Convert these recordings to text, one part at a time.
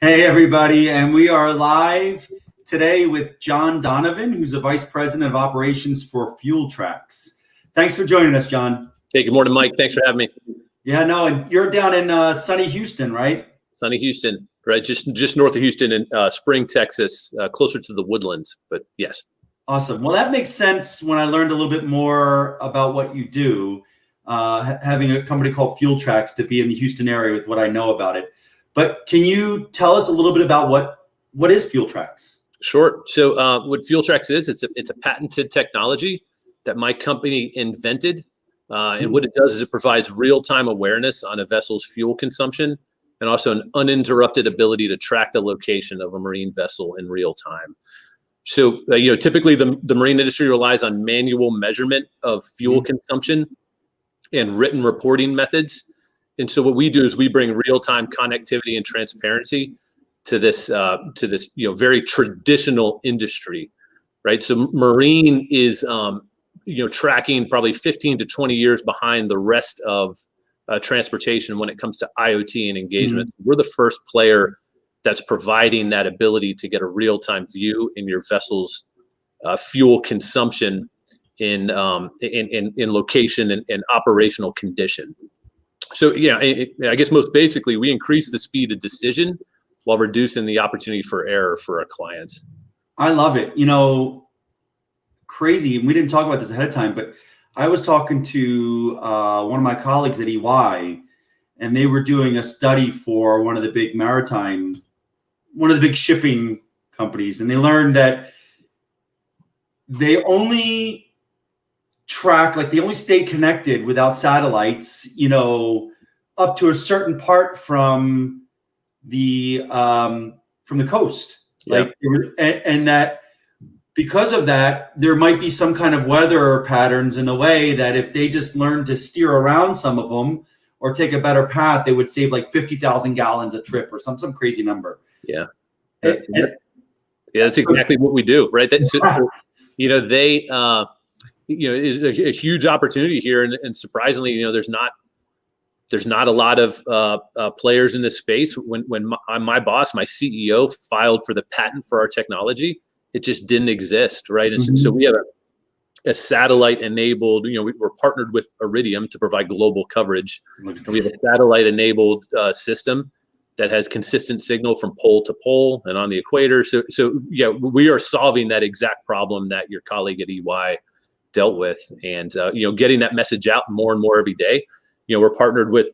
Hey, everybody, and we are live today with John Donovan, who's the Vice President of Operations for Fueltrax. Thanks for joining us, John. Hey, good morning, Mike. Thanks for having me. Yeah, no, and you're down in sunny Houston, right? Sunny Houston, right? Just north of Houston in Spring, Texas, closer to the Woodlands, but yes. Awesome. Well, that makes sense when I learned a little bit more about what you do, having a company called Fueltrax to be in the Houston area with what I know about it. But can you tell us a little bit about what is Fueltrax? Sure. So what Fueltrax is, it's a patented technology that my company invented. And what it does is it provides real-time awareness on a vessel's fuel consumption and also an uninterrupted ability to track the location of a marine vessel in real time. So, typically the marine industry relies on manual measurement of fuel consumption and written reporting methods. And so what we do is we bring real-time connectivity and transparency to this very traditional industry, right? So marine is tracking probably 15 to 20 years behind the rest of transportation when it comes to IoT and engagement. We're the first player that's providing that ability to get a real-time view in your vessel's fuel consumption in location and operational condition. So I guess most basically, we increase the speed of decision while reducing the opportunity for error for our clients. I love it. Crazy. And we didn't talk about this ahead of time, but I was talking to one of my colleagues at EY, and they were doing a study for one of the big shipping companies. And they learned that they only they only stay connected without satellites, up to a certain part from the coast. Yep. And that because of that, there might be some kind of weather patterns in the way that if they just learn to steer around some of them or take a better path, they would save like 50,000 gallons a trip or some crazy number. Yeah. That's exactly what we do, right? Is a huge opportunity here, and surprisingly, there's not a lot of players in this space. When my boss, my CEO, filed for the patent for our technology, it just didn't exist, right? And so we have a satellite-enabled. We're partnered with Iridium to provide global coverage, and we have a satellite-enabled system that has consistent signal from pole to pole and on the equator. So we are solving that exact problem that your colleague at EY dealt with, and getting that message out more and more every day. We're partnered with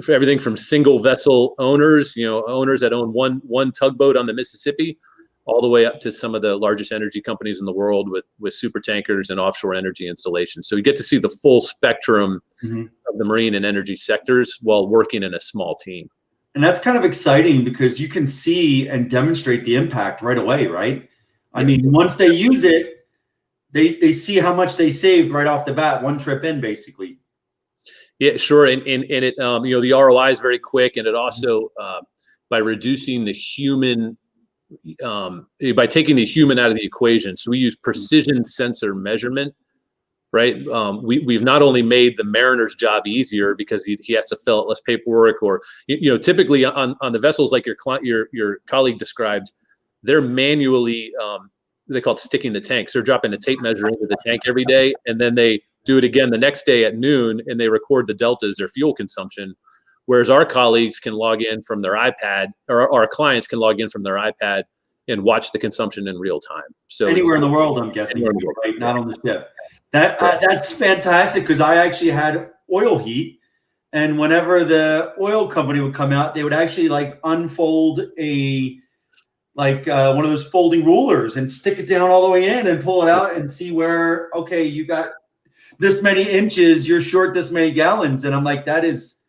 everything from single vessel owners, owners that own one tugboat on the Mississippi, all the way up to some of the largest energy companies in the world with super tankers and offshore energy installations. So you get to see the full spectrum of the marine and energy sectors while working in a small team. And that's kind of exciting because you can see and demonstrate the impact right away, right? I mean, once they use it, they see how much they saved right off the bat, one trip in, basically. Yeah, sure. And it, the ROI is very quick. And it also, by reducing the human, by taking the human out of the equation. So we use precision sensor measurement, right? We've not only made the mariner's job easier because he has to fill out less paperwork, or, typically on the vessels like your colleague described, they're manually, they call it sticking the tanks. They're dropping a tape measure into the tank every day, and then they do it again the next day at noon, and they record the deltas, their fuel consumption. Whereas our colleagues can log in from their iPad, or our clients can log in from their iPad and watch the consumption in real time. So anywhere in the world, I'm guessing, right? Not on the ship. That's fantastic, because I actually had oil heat, and whenever the oil company would come out, they would actually unfold one of those folding rulers and stick it down all the way in and pull it out and see where, okay, you got this many inches, you're short this many gallons. And I'm like, that is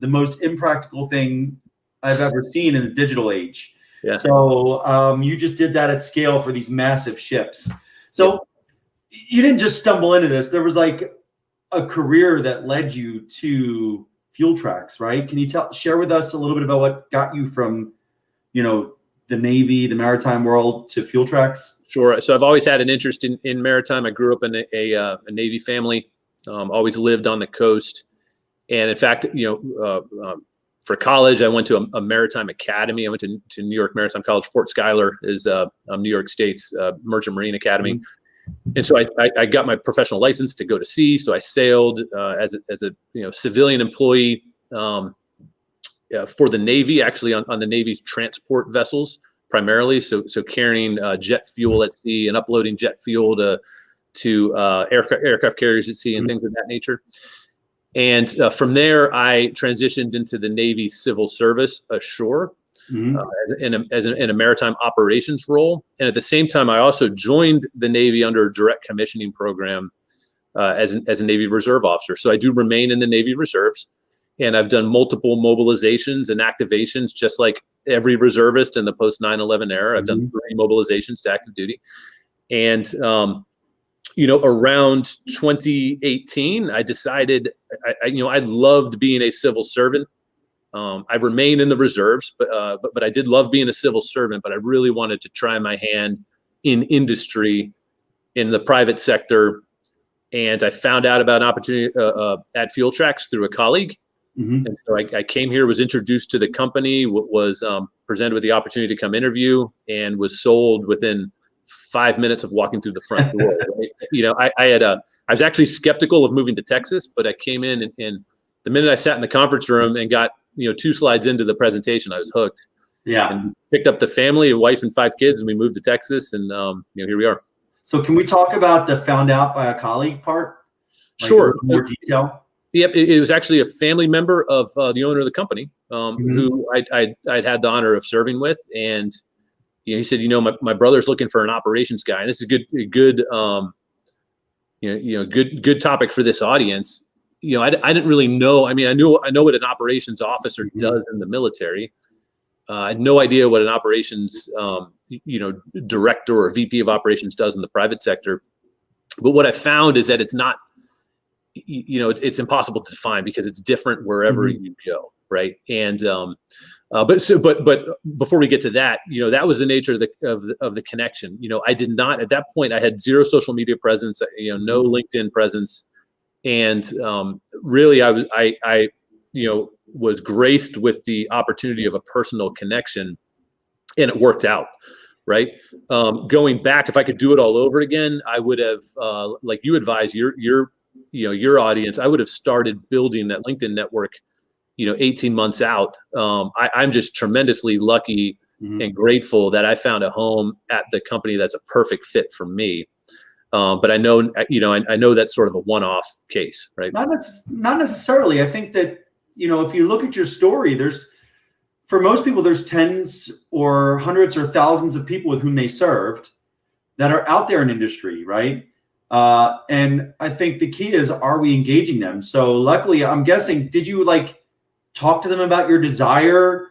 the most impractical thing I've ever seen in the digital age. Yeah. So you just did that at scale for these massive ships. So you didn't just stumble into this. There was a career that led you to Fueltrax, right? Can you share with us a little bit about what got you from, the Navy, the maritime world, to Fueltrax? Sure. So I've always had an interest in maritime. I grew up in a Navy family, always lived on the coast. And in fact, For college, I went to a maritime academy. I went to New York Maritime College. Fort Schuyler is New York State's Merchant Marine Academy. Mm-hmm. And so I got my professional license to go to sea. So I sailed as a civilian employee for the Navy, actually on the Navy's transport vessels primarily. So carrying jet fuel at sea and uploading jet fuel to aircraft carriers at sea and things of that nature. And from there, I transitioned into the Navy civil service ashore in a maritime operations role. And at the same time, I also joined the Navy under a direct commissioning program as a Navy Reserve officer. So I do remain in the Navy Reserves, and I've done multiple mobilizations and activations, just like every reservist in the post 9/11 era. I've done 3 mobilizations to active duty. And around 2018, I decided I loved being a civil servant. I remain in the reserves, but I did love being a civil servant. But I really wanted to try my hand in industry, in the private sector, and I found out about an opportunity at Fueltrax through a colleague. Mm-hmm. And so I came here, was introduced to the company, was presented with the opportunity to come interview, and was sold within 5 minutes of walking through the front door. Right? I was actually skeptical of moving to Texas, but I came in and the minute I sat in the conference room and got 2 slides into the presentation, I was hooked. Yeah. And picked up the family, a wife and 5 kids, and we moved to Texas, and here we are. So can we talk about the found out by a colleague part? Sure. More detail. Yep, it was actually a family member of the owner of the company who I'd had the honor of serving with, and he said, my brother's looking for an operations guy, and this is good topic for this audience. I didn't really know. I mean, I know what an operations officer does in the military. I had no idea what an operations director or VP of operations does in the private sector. But what I found is that it's not. It's impossible to define because it's different wherever you go, right? And but before we get to that, that was the nature of the connection. I did not at that point. I had 0 social media presence, no LinkedIn presence, and really, I was graced with the opportunity of a personal connection, and it worked out. Right. Going back, if I could do it all over again, I would have, like you advise your audience, I would have started building that LinkedIn network, 18 months out. I'm just tremendously lucky and grateful that I found a home at the company that's a perfect fit for me. But I know, I know that's sort of a one-off case, right? Not necessarily. I think that, if you look at your story, for most people, there's tens or hundreds or thousands of people with whom they served that are out there in industry, right? And I think the key is, are we engaging them? So luckily, I'm guessing, did you talk to them about your desire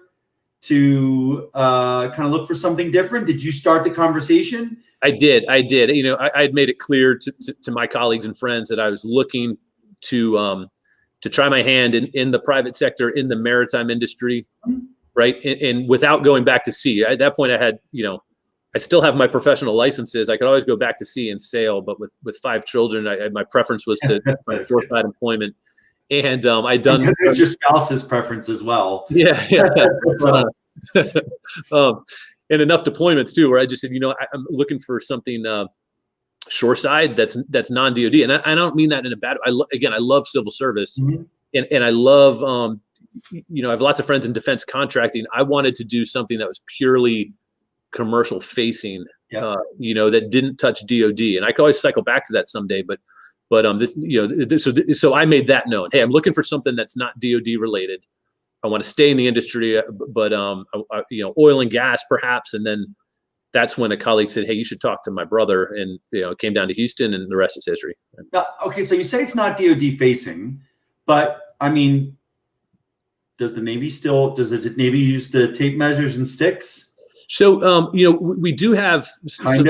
to kind of look for something different? Did you start the conversation? I did. I had made it clear to my colleagues and friends that I was looking to try my hand in the private sector, in the maritime industry, right? And without going back to sea. At that point, I had, I still have my professional licenses. I could always go back to sea and sail, but with 5 children, my preference was to find short-side employment. And I'd done because it's your spouse's preference as well. Yeah. And enough deployments too, where I just said, I'm looking for something shoreside that's non-DoD, and I don't mean that in a bad way. I love civil service, and I love I have lots of friends in defense contracting. I wanted to do something that was purely commercial facing, that didn't touch DoD, and I could always cycle back to that someday. But so I made that known. Hey, I'm looking for something that's not DoD related. I want to stay in the industry, but oil and gas perhaps. And then that's when a colleague said, hey, you should talk to my brother, and it came down to Houston, and the rest is history. Okay, so you say it's not DoD facing, but I mean, does the Navy use the tape measures and sticks? So, we do have some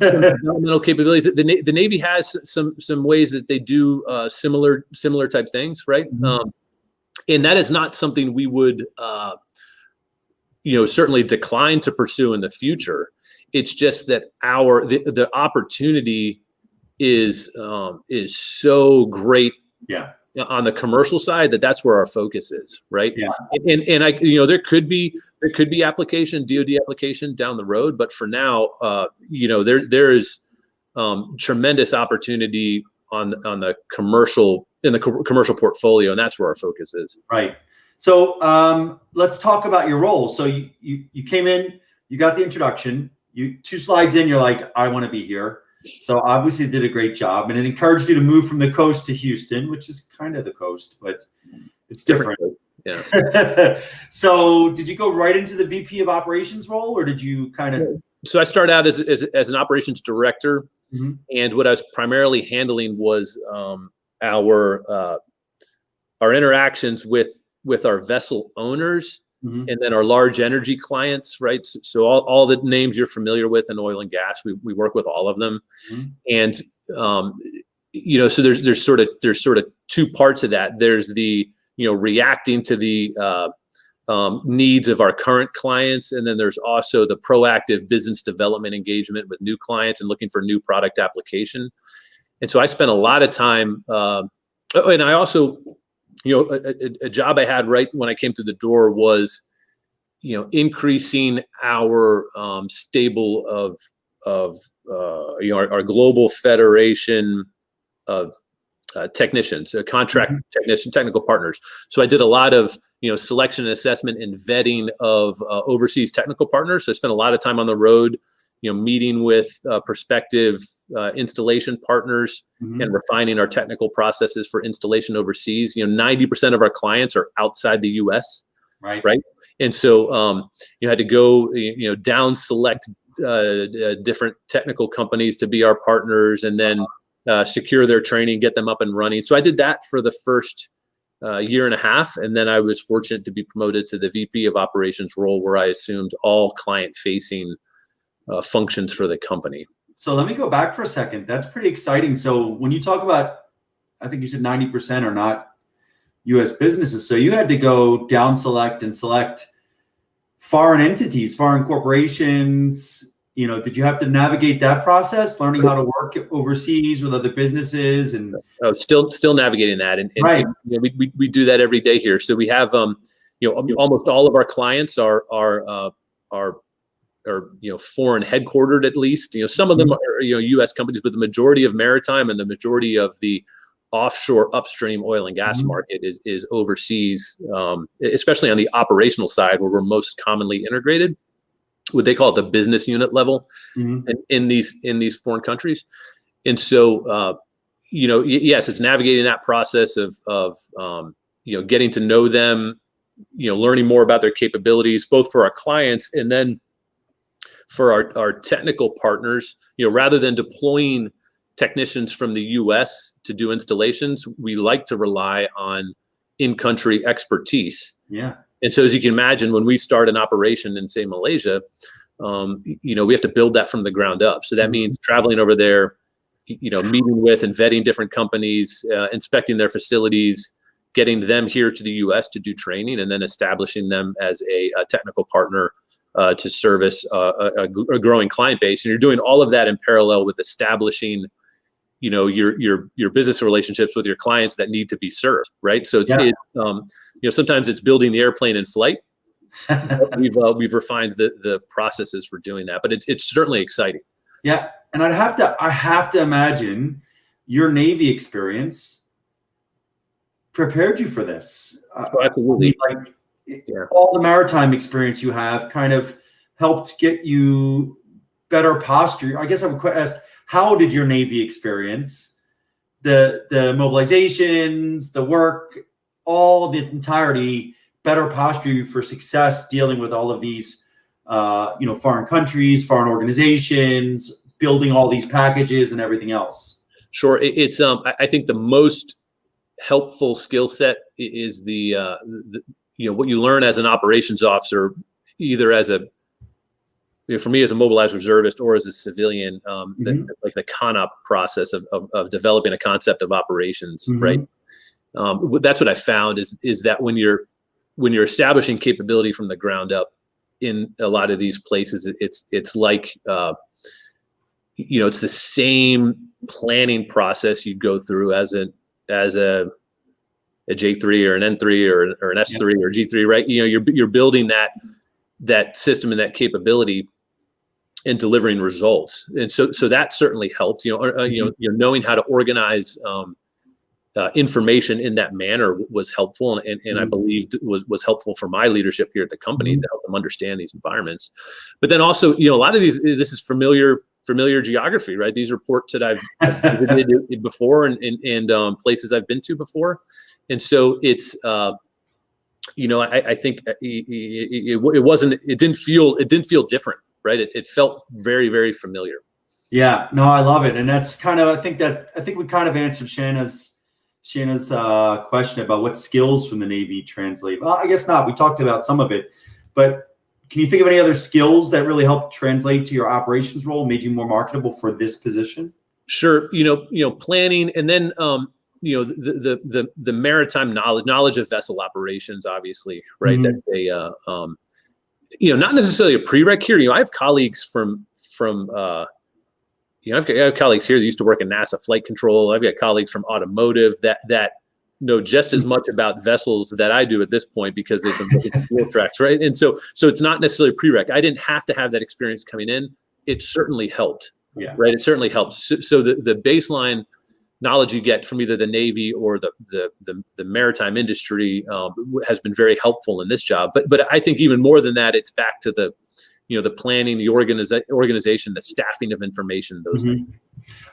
developmental capabilities. The Navy has some ways that they do similar type things, right? And that is not something we would, certainly decline to pursue in the future. It's just that the opportunity is so great, on the commercial side, that's where our focus is, right? Yeah. And I, there could be application, DoD application down the road, but for now, there is tremendous opportunity on the commercial commercial portfolio, and that's where our focus is. Right. So let's talk about your role. So you came in, you got the introduction. You 2 slides in, you're like, I want to be here. So obviously did a great job, and it encouraged you to move from the coast to Houston, which is kind of the coast, but it's different. Yeah. So did you go right into the VP of operations role, or did you kind of? So I started out as an operations director, and what I was primarily handling was our interactions with our vessel owners. And then our large energy clients, right? So all the names you're familiar with in oil and gas, we work with all of them. And so there's sort of 2 parts of that. There's the reacting to the needs of our current clients, and then there's also the proactive business development engagement with new clients and looking for new product application. And so I spent a lot of time, and I also. A job I had right when I came through the door was, increasing our stable of our global federation of technicians, contract technical partners. So I did a lot of, selection and assessment and vetting of overseas technical partners. So I spent a lot of time on the road, meeting with prospective installation partners and refining our technical processes for installation overseas. 90% of our clients are outside the U.S. Right. And so you had to go, down select different technical companies to be our partners, and then secure their training, get them up and running. So I did that for the first year and a half, and then I was fortunate to be promoted to the VP of operations role, where I assumed all client-facing functions for the company. So let me go back for a second. That's pretty exciting. So when you talk about, I think you said 90% are not U.S. businesses. So you had to go down select and select foreign entities, foreign corporations. Did you have to navigate that process, learning how to work overseas with other businesses? And still navigating that. And right. We do that every day here. So we have, almost all of our clients are foreign headquartered, at least. Some of them are U.S. companies, but the majority of maritime and the majority of the offshore upstream oil and gas market is overseas, especially on the operational side, where we're most commonly integrated. What they call it the business unit level, in these foreign countries. And so yes, it's navigating that process of getting to know them, learning more about their capabilities, both for our clients and then for our technical partners. Rather than deploying technicians from the U.S. to do installations, we like to rely on in-country expertise. Yeah. And so, as you can imagine, when we start an operation in, say, Malaysia, we have to build that from the ground up. So that means traveling over there, meeting with and vetting different companies, inspecting their facilities, getting them here to the U.S. to do training, and then establishing them as a technical partner to service a growing client base. And you're doing all of that in parallel with establishing, your business relationships with your clients that need to be served, right? So sometimes it's building the airplane in flight. We've refined the processes for doing that, but it's certainly exciting. Yeah, and I have to imagine your Navy experience prepared you for this. Absolutely. All the maritime experience you have kind of helped get you better posture. I guess I would ask, how did your Navy experience, the mobilizations, the work, all the entirety, better posture you for success dealing with all of these, foreign countries, foreign organizations, building all these packages and everything else? Sure. It's I think the most helpful skill set is the what you learn as an operations officer, either as for me as a mobilized reservist or as a civilian, like the CONOP process of developing a concept of operations, right? That's what I found is that when you're establishing capability from the ground up in a lot of these places, it's like it's the same planning process you'd go through as a J3 or an N3 or an S3 or G3, right? You're building that system and that capability and delivering results. And so that certainly helped, knowing how to organize information in that manner was helpful. And I believed was helpful for my leadership here at the company to help them understand these environments. But then also, a lot of this is familiar geography, right? These reports that I've visited before and places I've been to before. And so it's, I think it didn't feel different, right? It felt very, very familiar. Yeah, no, I love it. And that's kind of, I think we kind of answered Shanna's question about what skills from the Navy translate. Well, I guess not. We talked about some of it, but can you think of any other skills that really helped translate to your operations role, made you more marketable for this position? Sure. Planning, and then, the maritime knowledge of vessel operations, obviously, right? That's not necessarily a prereq here. I have colleagues from I have colleagues here that used to work in NASA flight control. I've got colleagues from automotive that know just as much about vessels that I do at this point because they've been looking at Fueltrax, right? And so it's not necessarily a prereq. I didn't have to have that experience coming in. It certainly helped, right? It certainly helps. So the baseline knowledge you get from either the Navy or the maritime industry has been very helpful in this job. But I think even more than that, it's back to the planning, the organization, the staffing of information, those things.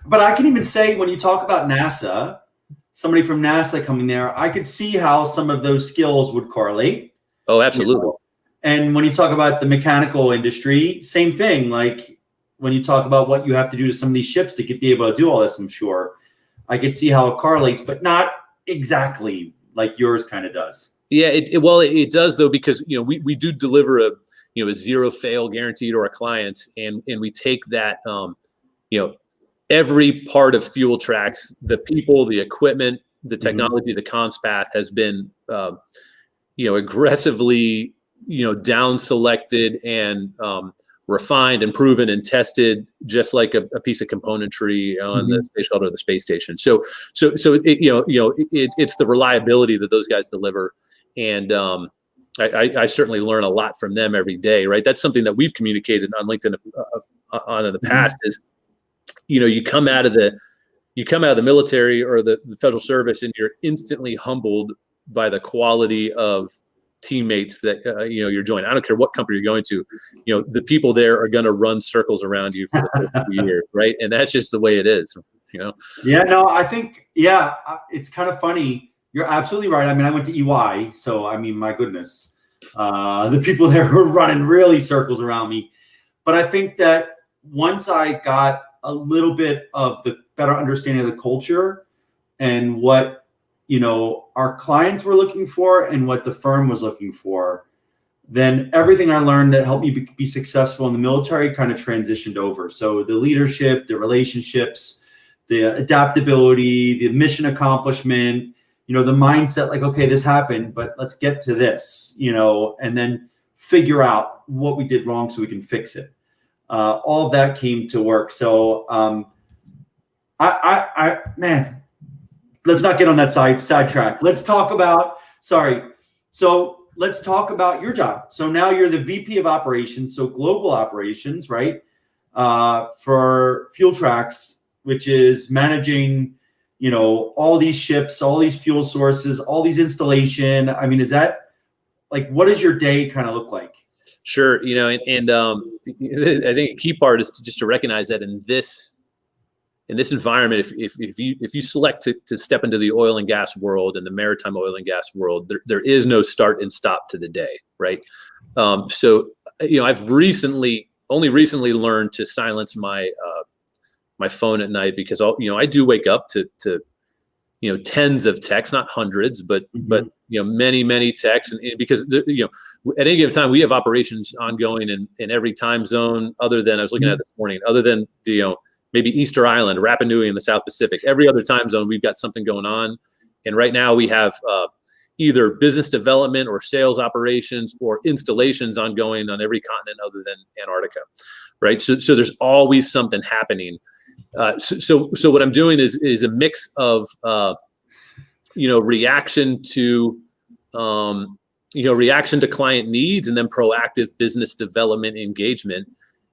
But I can even say when you talk about NASA, somebody from NASA coming there, I could see how some of those skills would correlate. Oh, absolutely. And when you talk about the mechanical industry, same thing. Like when you talk about what you have to do to some of these ships to be able to do all this, I'm sure I could see how it correlates, but not exactly like yours kind of does. Yeah, it does though, because we do deliver a zero fail guarantee to our clients, and we take that every part of Fueltrax, the people, the equipment, the technology, the comms path has been aggressively down selected and refined and proven and tested, just like a piece of componentry on the space shuttle or the space station. So it's the reliability that those guys deliver, and I certainly learn a lot from them every day, right? That's something that we've communicated on LinkedIn on in the past is, you come out of the military or the federal service and you're instantly humbled by the quality of teammates that you're joining. I don't care what company you're going to, the people there are going to run circles around you for the first few years, right? And that's just the way it is, Yeah, no, I think, it's kind of funny. You're absolutely right. I mean, I went to EY, so I mean, my goodness, the people there were running really circles around me. But I think that once I got a little bit of the better understanding of the culture and what our clients were looking for and what the firm was looking for, then everything I learned that helped me be successful in the military kind of transitioned over. So the leadership, the relationships, the adaptability, the mission accomplishment, the mindset, like, okay, this happened, but let's get to this, and then figure out what we did wrong so we can fix it. All of that came to work. So man, let's not get on that sidetrack. Let's talk about, So let's talk about your job. So now you're the VP of operations, so global operations, right? For Fueltrax, which is managing all these ships, all these fuel sources, all these installation. I mean, is that like, what does your day kind of look like? Sure. And I think a key part is to recognize that in this environment, if you select to step into the oil and gas world and the maritime oil and gas world, there is no start and stop to the day. Right. So, I've only recently learned to silence my phone at night, because I do wake up to tens of texts, not hundreds, but many texts, and because at any given time we have operations ongoing in every time zone other than, I was looking at this morning, other than maybe Easter Island, Rapa Nui in the South Pacific. Every other time zone we've got something going on, and right now we have either business development or sales operations or installations ongoing on every continent other than Antarctica, right? So there's always something happening. So what I'm doing is a mix of reaction to, reaction to client needs, and then proactive business development engagement,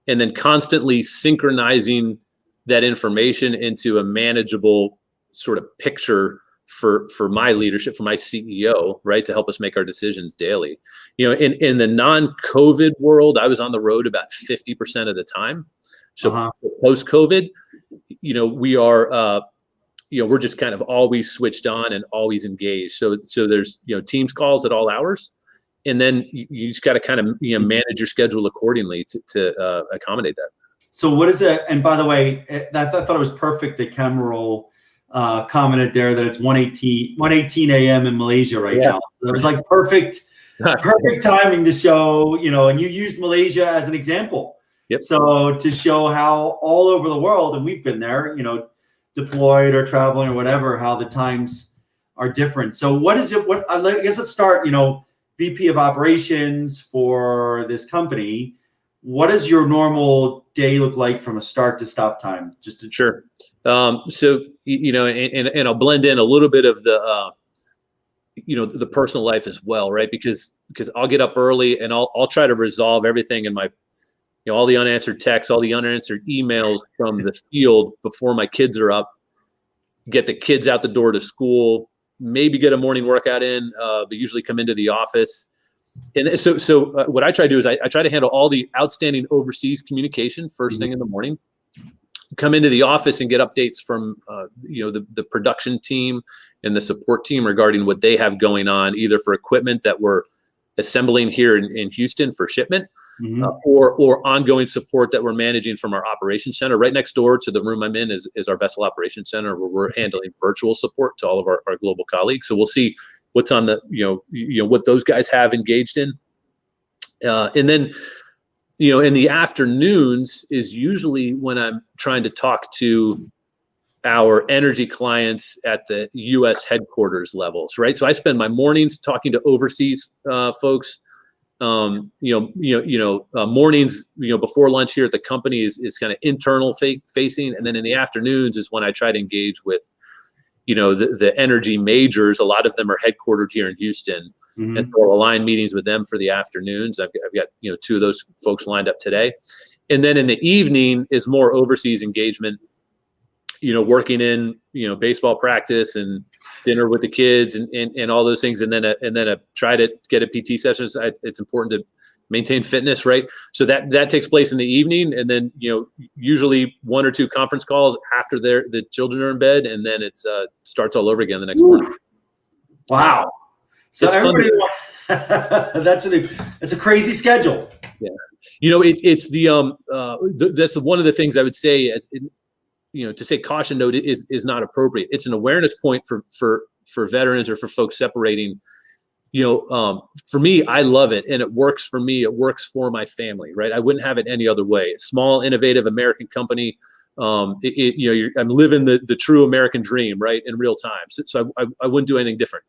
and then constantly synchronizing that information into a manageable sort of picture for my leadership, for my CEO, right, to help us make our decisions daily. In the non-COVID world, I was on the road about 50% of the time. So post-COVID, we are, we're just kind of always switched on and always engaged. So there's, Teams calls at all hours, and then you just got to kind of, manage your schedule accordingly to accommodate that. So what is it? And by the way, I thought it was perfect that Cameron commented there that it's 1:18 a.m. in Malaysia right now. So it was like perfect timing to show, and you used Malaysia as an example. Yep. So to show how all over the world, and we've been there, deployed or traveling or whatever, how the times are different. So what is it? I guess let's start, VP of operations for this company. What does your normal day look like from a start to stop time? Sure. So, and I'll blend in a little bit of the, the personal life as well, right? Because I'll get up early and I'll try to resolve everything in my, all the unanswered texts, all the unanswered emails from the field before my kids are up, get the kids out the door to school, maybe get a morning workout in, but usually come into the office. And so what I try to do is I try to handle all the outstanding overseas communication first thing in the morning, come into the office and get updates from, the production team and the support team regarding what they have going on, either for equipment that we're assembling here in Houston for shipment, or ongoing support that we're managing from our operations center. Right next door to the room I'm in is our vessel operations center, where we're handling virtual support to all of our global colleagues. So we'll see what's on the, what those guys have engaged in. And then, in the afternoons is usually when I'm trying to talk to our energy clients at the U.S. headquarters levels, right? So I spend my mornings talking to overseas folks. Mornings, before lunch here at the company is kind of internal facing, and then in the afternoons is when I try to engage with, the energy majors. A lot of them are headquartered here in Houston, and so I'll align meetings with them for the afternoons. I've got 2 of those folks lined up today, and then in the evening is more overseas engagement. Working in baseball practice and dinner with the kids and all those things, and then a try to get a PT session. It's important to maintain fitness, right? So that takes place in the evening, and then usually 1 or 2 conference calls after the children are in bed, and then it's starts all over again the next morning. Wow! So everybody, that's a crazy schedule. Yeah, it's that's one of the things I would say as. To say caution note is not appropriate. It's an awareness point for veterans or for folks separating. For me, I love it, and it works for me. It works for my family, right? I wouldn't have it any other way. Small, innovative American company. I'm living the true American dream, right, in real time. So I wouldn't do anything different.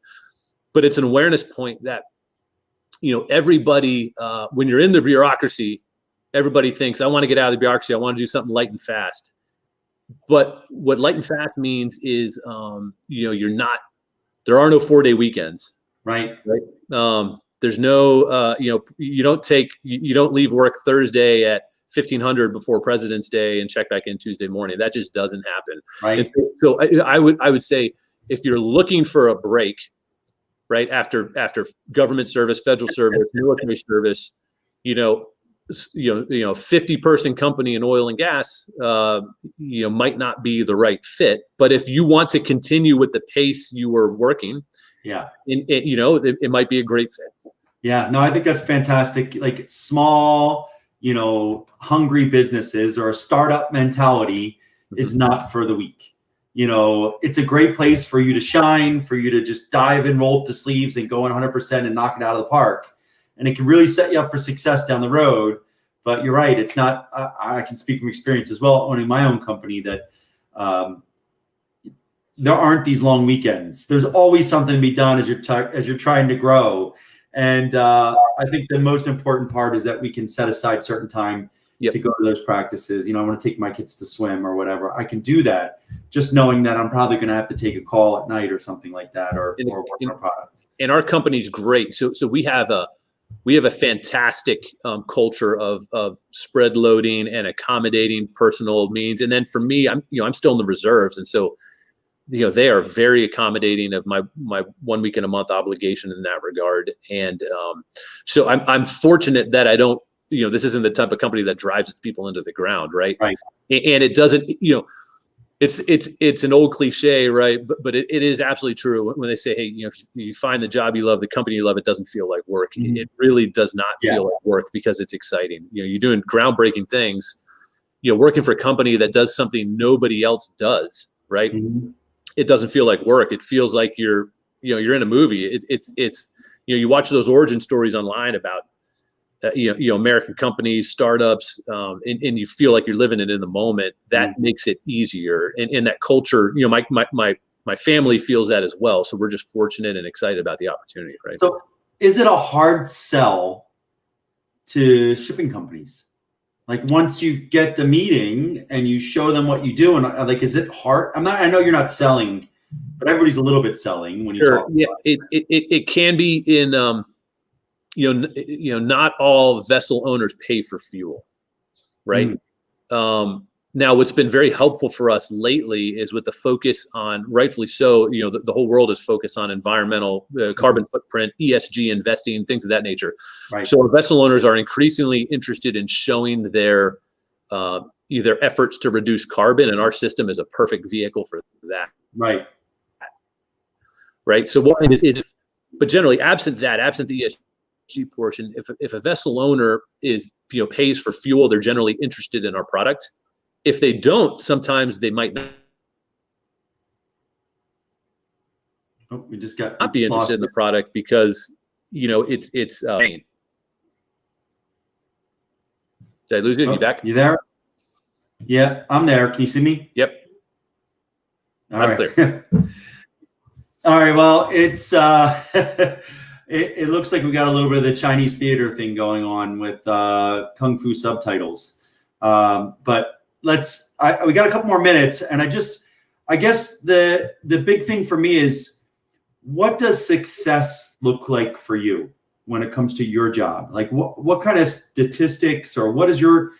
But it's an awareness point that, everybody, when you're in the bureaucracy, everybody thinks, I want to get out of the bureaucracy. I want to do something light and fast. But what light and fast means is, you're not. There are no 4-day weekends, right? There's no, you don't leave work Thursday at 1500 before President's Day and check back in Tuesday morning. That just doesn't happen, right? And so I would say if you're looking for a break, right after government service, federal service, military service, 50-person company in oil and gas, might not be the right fit. But if you want to continue with the pace you were working, it might be a great fit. Yeah, no, I think that's fantastic. Like small, hungry businesses or a startup mentality is not for the weak. It's a great place for you to shine, for you to just dive and roll up the sleeves and go in 100% and knock it out of the park. And it can really set you up for success down the road. But you're right. It's not, I can speak from experience as well, owning my own company, that there aren't these long weekends. There's always something to be done as you're trying to grow. And I think the most important part is that we can set aside certain time to go to those practices. I want to take my kids to swim or whatever. I can do that. just knowing that I'm probably going to have to take a call at night or something like that, or work on a product. And our company's great. So we have a fantastic culture of spread loading and accommodating personal means. And then for me, I'm still in the reserves, and so they are very accommodating of my 1 week in a month obligation in that regard. And so I'm fortunate that I don't, this isn't the type of company that drives its people into the ground, right? Right. And it doesn't, it's an old cliche, right? But it is absolutely true when they say, hey, if you find the job you love, the company you love, it doesn't feel like work. Mm-hmm. It really does not feel like work because it's exciting. You're doing groundbreaking things. Working for a company that does something nobody else does, right? Mm-hmm. It doesn't feel like work. It feels like you're in a movie. It's you watch those origin stories online about American companies, startups, and you feel like you're living it in the moment. That makes it easier. And that culture, my family feels that as well. So we're just fortunate and excited about the opportunity, right? So is it a hard sell to shipping companies? Like once you get the meeting and you show them what you do, and like, is it hard? I know you're not selling, but everybody's a little bit selling when you talk. Yeah, it can be in, not all vessel owners pay for fuel, right? Now, what's been very helpful for us lately is with the focus on, rightfully so, the whole world is focused on environmental carbon footprint, ESG investing, things of that nature. Right. So our vessel owners are increasingly interested in showing their either efforts to reduce carbon, and our system is a perfect vehicle for that. Right. Right. So what is but generally absent the ESG portion, if a vessel owner pays for fuel, they're generally interested in our product. If they don't, sometimes they might not. Oh, we just got not be interested in the product because it's pain. Did I lose you? You back? You there? Yeah, I'm there. Can you see me? Yep. I'm clear. All right. Well, it's it looks like we got a little bit of the Chinese theater thing going on with Kung Fu subtitles. But we got a couple more minutes, and I guess the big thing for me is, what does success look like for you when it comes to your job? Like what kind of statistics, or what is your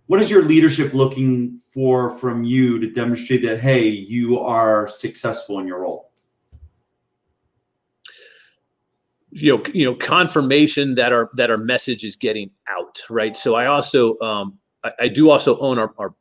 leadership looking for from you to demonstrate that, hey, you are successful in your role? Confirmation that our message is getting out, right? So I also I do also own our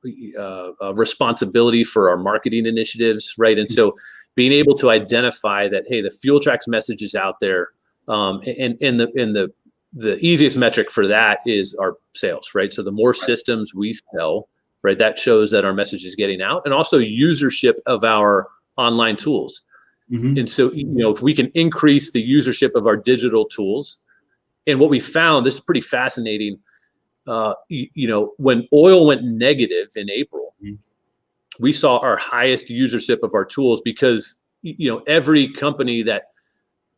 responsibility for our marketing initiatives, right? And so being able to identify that, hey, the Fueltrax message is out there, and the easiest metric for that is our sales, right? So the more systems we sell, right, that shows that our message is getting out, and also usership of our online tools. Mm-hmm. And so, if we can increase the usership of our digital tools, and what we found, this is pretty fascinating. When oil went negative in April, we saw our highest usership of our tools because, every company that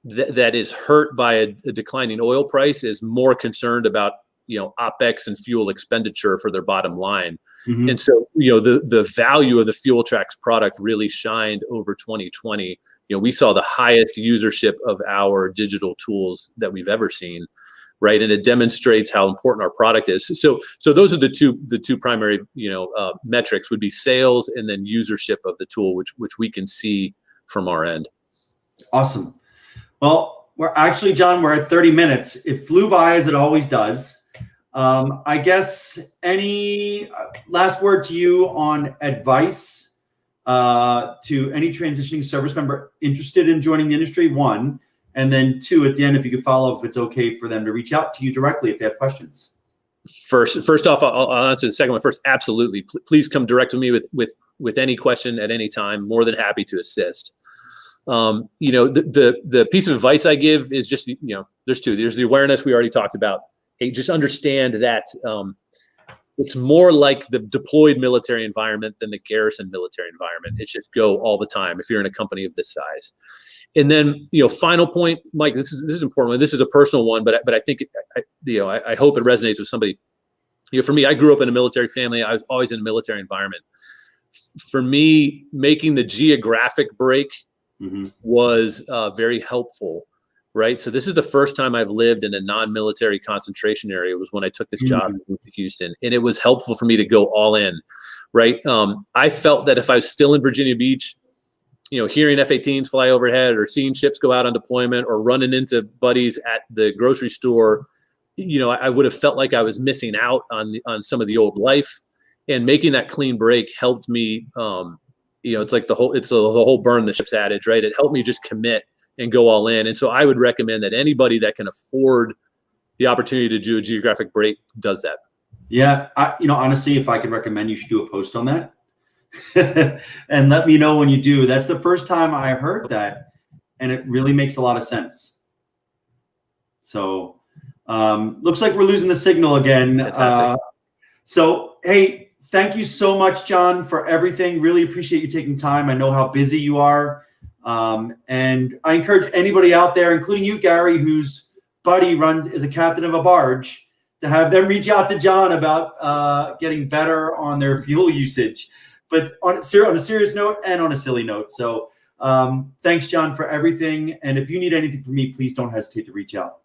is hurt by a declining oil price is more concerned about, OpEx and fuel expenditure for their bottom line. Mm-hmm. And so, the value of the Fueltrax product really shined over 2020. We saw the highest usership of our digital tools that we've ever seen. Right. And it demonstrates how important our product is. So those are the two primary, metrics would be sales and then usership of the tool, which we can see from our end. Awesome. Well, we're actually, John, we're at 30 minutes. It flew by, as it always does. I guess any last word to you on advice to any transitioning service member interested in joining the industry, one. And then two, at the end, if you could follow up, if it's okay for them to reach out to you directly if they have questions. First off, I'll answer the second one first. Absolutely. Please come direct to me with any question at any time. More than happy to assist. The piece of advice I give is just, there's two. There's the awareness we already talked about. Hey, just understand that it's more like the deployed military environment than the garrison military environment. It's just go all the time if you're in a company of this size. And then, final point, Mike, this is important. This is a personal one, but I think, I hope it resonates with somebody. For me, I grew up in a military family. I was always in a military environment. for me, making the geographic break was very helpful, right? So this is the first time I've lived in a non-military concentration area. It was when I took this job in Houston, and it was helpful for me to go all in, right? I felt that if I was still in Virginia Beach, hearing F-18s fly overhead or seeing ships go out on deployment or running into buddies at the grocery store, I would have felt like I was missing out on some of the old life. And making that clean break helped me. It's like the whole burn the ships adage, right? It helped me just commit and go all in. And so I would recommend that anybody that can afford the opportunity to do a geographic break does that. Yeah, honestly, if I could recommend, you should do a post on that, and let me know when you do. That's the first time I heard that, and it really makes a lot of sense. So, looks like we're losing the signal again. So, hey. Thank you so much, John, for everything. Really appreciate you taking time. I know how busy you are. And I encourage anybody out there, including you, Gary, whose buddy is a captain of a barge, to have them reach out to John about getting better on their fuel usage, but on a serious note and on a silly note. So thanks, John, for everything. And if you need anything from me, please don't hesitate to reach out.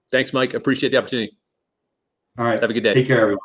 Thanks, Mike. Appreciate the opportunity. All right. Have a good day. Take care, everyone.